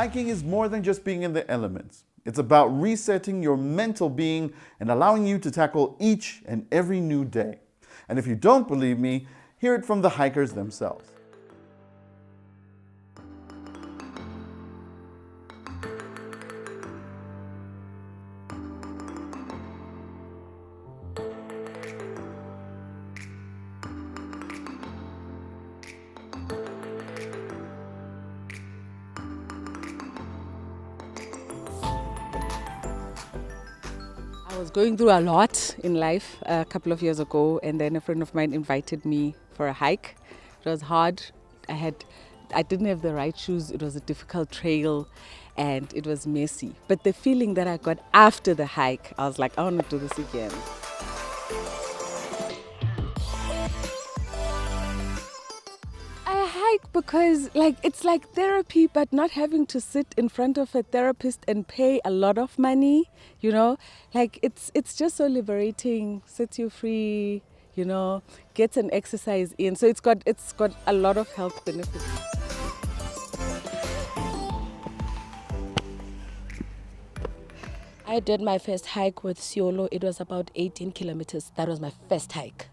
Hiking is more than just being in the elements. It's about resetting your mental being and allowing you to tackle each and every new day. And if you don't believe me, hear it from the hikers themselves. I was going through a lot in life a couple of years ago, and then a friend of mine invited me for a hike. It was hard. I didn't have the right shoes. It was a difficult trail and it was messy. But the feeling that I got after the hike, I was like, I want to do this again. I hike because it's like therapy, but not having to sit in front of a therapist and pay a lot of money, it's just so liberating, sets you free, gets an exercise in. So it's got a lot of health benefits. I did my first hike with Siolo. It was about 18 kilometers. That was my first hike.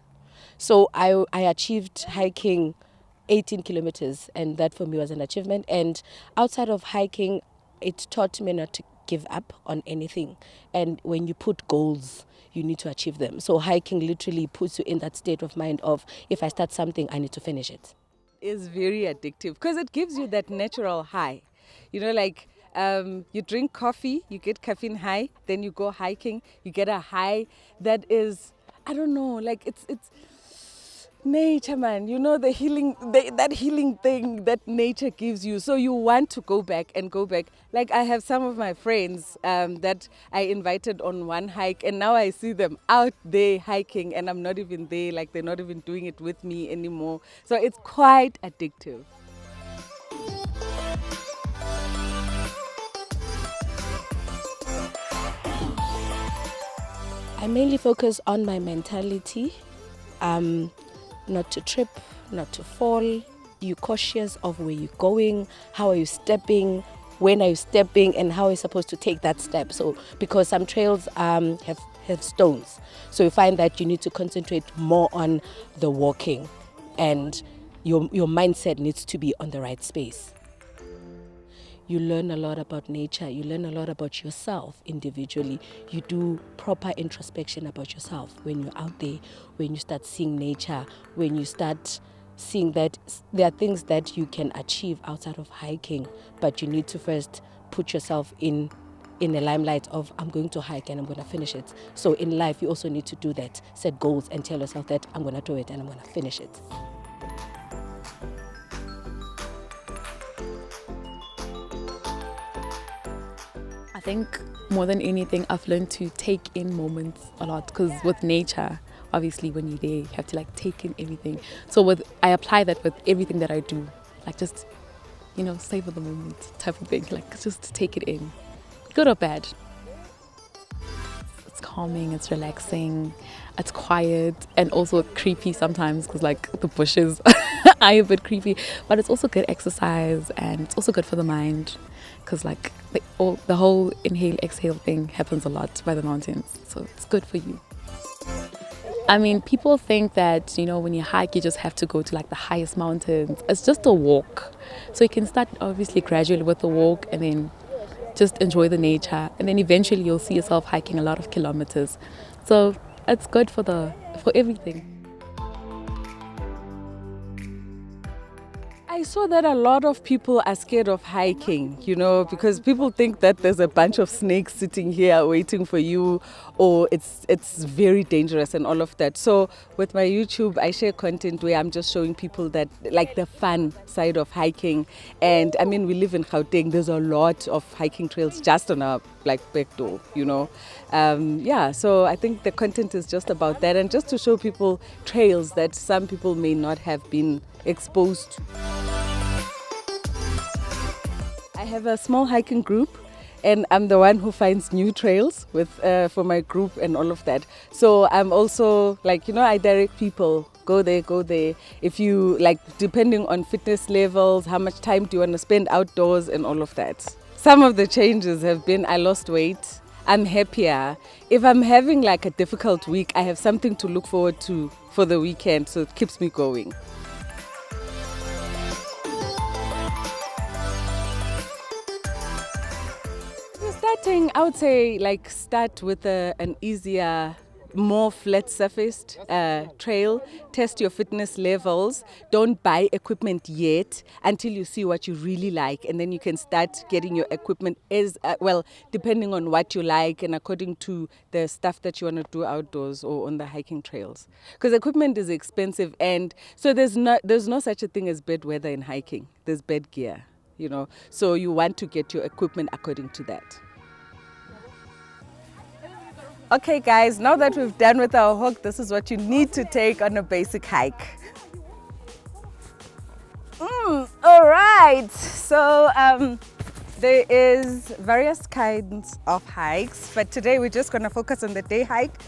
So I achieved hiking 18 kilometers, and that for me was an achievement. And outside of hiking, it taught me not to give up on anything. And when you put goals, you need to achieve them. So hiking literally puts you in that state of mind of, if I start something, I need to finish it. It's very addictive because it gives you that natural high. You drink coffee, you get caffeine high, then you go hiking, you get a high that is, I don't know, it's nature, man. The healing, that healing thing that nature gives you. So you want to go back and go back. Like I have some of my friends that I invited on one hike, and now I see them out there hiking and I'm not even there, like they're not even doing it with me anymore. So it's quite addictive. I mainly focus on my mentality, not to trip, not to fall. You're cautious of where you're going, how are you stepping, when are you stepping, and how are you supposed to take that step. So because some trails have stones, so you find that you need to concentrate more on the walking, and your mindset needs to be on the right space. You learn a lot about nature, you learn a lot about yourself individually. You do proper introspection about yourself when you're out there, when you start seeing nature, when you start seeing that there are things that you can achieve outside of hiking, but you need to first put yourself in a limelight of, I'm going to hike and I'm going to finish it. So in life, you also need to do that, set goals and tell yourself that I'm going to do it and I'm going to finish it. I think more than anything, I've learned to take in moments a lot, because with nature, obviously when you're there, you have to take in everything. So I apply that with everything that I do, just, savor the moment type of thing, just take it in, good or bad. It's calming, it's relaxing, it's quiet, and also creepy sometimes, because the bushes are a bit creepy, but it's also good exercise and it's also good for the mind, because the whole inhale exhale thing happens a lot by the mountains, so it's good for you. I mean, people think that when you hike you just have to go to the highest mountains. It's just a walk, so you can start obviously gradually with the walk and then just enjoy the nature, and then eventually you'll see yourself hiking a lot of kilometers. So it's good for everything. I saw that a lot of people are scared of hiking, because people think that there's a bunch of snakes sitting here waiting for you, or it's very dangerous and all of that. So with my YouTube, I share content where I'm just showing people that the fun side of hiking. And I mean, we live in Gauteng. There's a lot of hiking trails just on our back door, So I think the content is just about that, and just to show people trails that some people may not have been exposed to. I have a small hiking group, and I'm the one who finds new trails for my group and all of that. So I'm also I direct people, go there. If you depending on fitness levels, how much time do you want to spend outdoors and all of that. Some of the changes have been I lost weight, I'm happier. If I'm having like a difficult week, I have something to look forward to for the weekend, so it keeps me going. Starting, I would say, like start with an easier, more flat-surfaced trail. Test your fitness levels. Don't buy equipment yet until you see what you really like, and then you can start getting your equipment as well, depending on what you like and according to the stuff that you want to do outdoors or on the hiking trails. Because equipment is expensive, and so there's no such a thing as bad weather in hiking. There's bad gear, you know. So you want to get your equipment according to that. Okay guys, now that we've done with our hook, this is what you need to take on a basic hike. All right, so there is various kinds of hikes, but today we're just gonna focus on the day hike.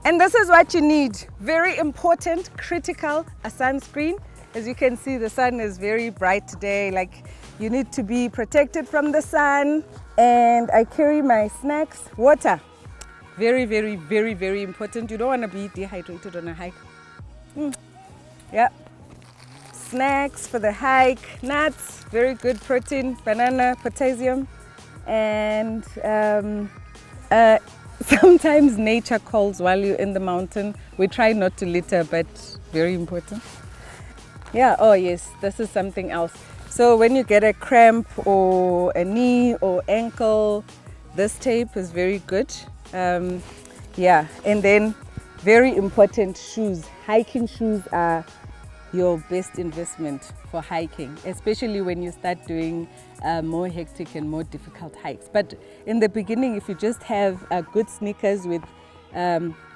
And this is what you need. Very important, critical, a sunscreen. As you can see, the sun is very bright today. Like, you need to be protected from the sun. And I carry my snacks, water. Very, very, very, very important. You don't want to be dehydrated on a hike. Yeah. Snacks for the hike, nuts, very good protein, banana, potassium. And sometimes nature calls while you're in the mountain. We try not to litter, but very important. Yeah, oh yes, this is something else. So when you get a cramp or a knee or ankle, this tape is very good. Yeah, and then very important, shoes. Hiking shoes are your best investment for hiking, especially when you start doing more hectic and more difficult hikes. But in the beginning, if you just have good sneakers with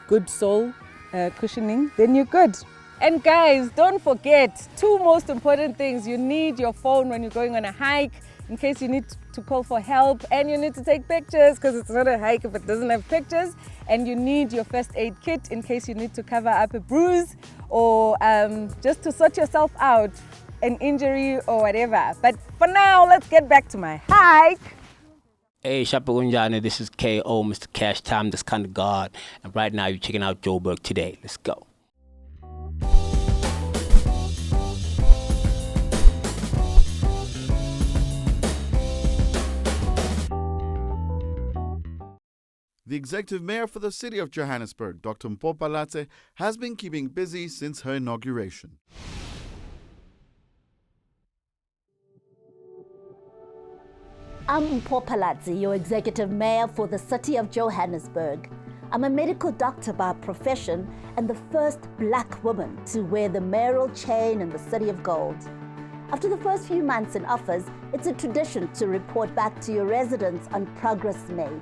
good sole cushioning, then you're good. And guys, don't forget, two most important things. You need your phone when you're going on a hike, in case you need to call for help, and you need to take pictures because it's not a hike if it doesn't have pictures. And you need your first aid kit in case you need to cover up a bruise or just to sort yourself out, an injury or whatever. But for now, let's get back to my hike. Hey, Shapagunjani, this is KO, Mr. Cash Time, this kind of God. And right now, you're checking out Joburg today. Let's go. The executive mayor for the city of Johannesburg, Dr. Mpopalatse, has been keeping busy since her inauguration. I'm Mpopalatse, your executive mayor for the city of Johannesburg. I'm a medical doctor by profession and the first black woman to wear the mayoral chain in the city of gold. After the first few months in office, it's a tradition to report back to your residents on progress made.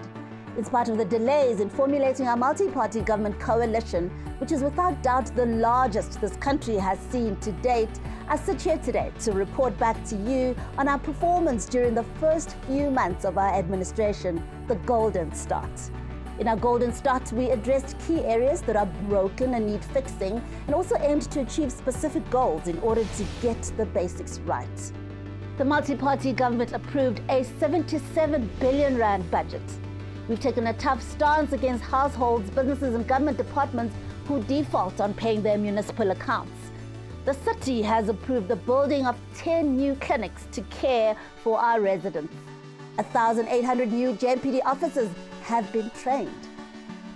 It's part of the delays in formulating our multi-party government coalition, which is without doubt the largest this country has seen to date. I sit here today to report back to you on our performance during the first few months of our administration, the Golden Start. In our Golden Start, we addressed key areas that are broken and need fixing, and also aimed to achieve specific goals in order to get the basics right. The multi-party government approved a 77 billion rand budget. We've taken a tough stance against households, businesses and government departments who default on paying their municipal accounts. The city has approved the building of 10 new clinics to care for our residents. 1,800 new JMPD officers have been trained,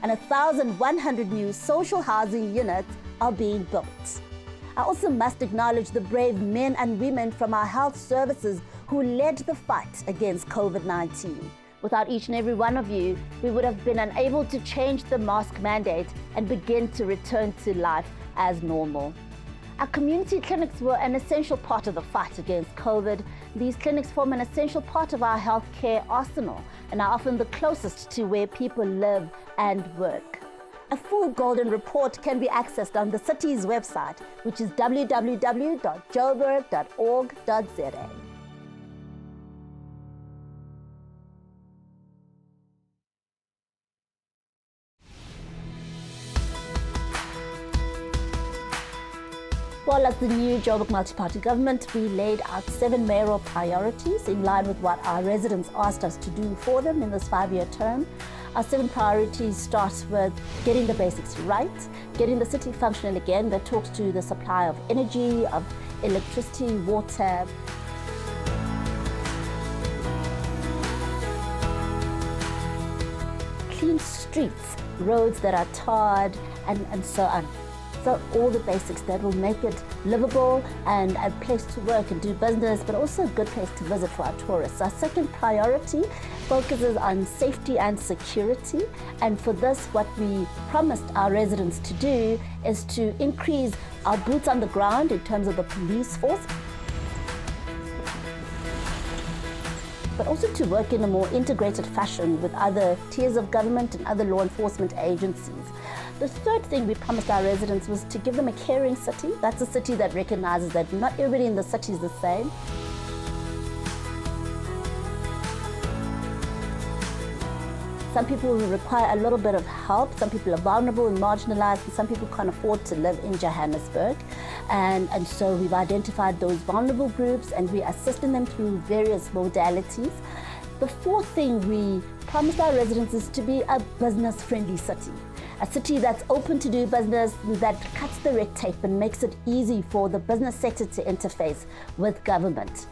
and 1,100 new social housing units are being built. I also must acknowledge the brave men and women from our health services who led the fight against COVID-19. Without each and every one of you, we would have been unable to change the mask mandate and begin to return to life as normal. Our community clinics were an essential part of the fight against COVID. These clinics form an essential part of our healthcare arsenal and are often the closest to where people live and work. A full Golden Report can be accessed on the city's website, which is www.joburg.org.za. Well, as the new Joburg multi-party government, we laid out 7 mayoral priorities in line with what our residents asked us to do for them in this 5-year term. Our 7 priorities start with getting the basics right, getting the city functional again. That talks to the supply of energy, of electricity, water. Clean streets, roads that are tarred, and so on. So all the basics that will make it livable and a place to work and do business, but also a good place to visit for our tourists. Our second priority focuses on safety and security. And for this, what we promised our residents to do is to increase our boots on the ground in terms of the police force, but also to work in a more integrated fashion with other tiers of government and other law enforcement agencies. The third thing we promised our residents was to give them a caring city. That's a city that recognizes that not everybody in the city is the same. Some people will require a little bit of help. Some people are vulnerable and marginalized, and some people can't afford to live in Johannesburg. And so we've identified those vulnerable groups and we're assisting them through various modalities. The fourth thing we promised our residents is to be a business-friendly city. A city that's open to do business, that cuts the red tape and makes it easy for the business sector to interface with government.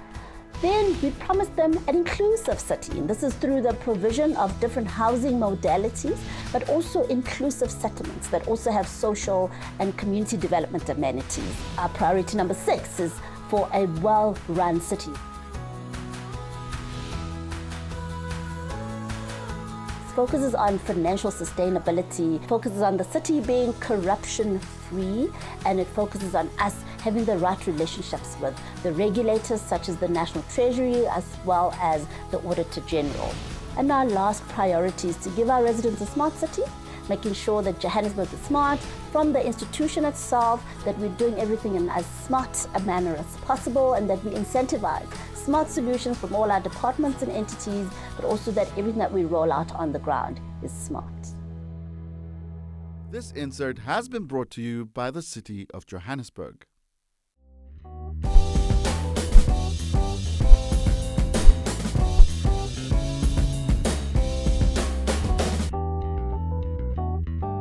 Then we promised them an inclusive city, and this is through the provision of different housing modalities, but also inclusive settlements that also have social and community development amenities. Our priority number 6 is for a well-run city. Focuses on financial sustainability, focuses on the city being corruption-free, and it focuses on us having the right relationships with the regulators such as the National Treasury as well as the Auditor General. And our last priority is to give our residents a smart city, making sure that Johannesburg is smart from the institution itself, that we're doing everything in as smart a manner as possible, and that we incentivize smart solutions from all our departments and entities, but also that everything that we roll out on the ground is smart. This insert has been brought to you by the City of Johannesburg.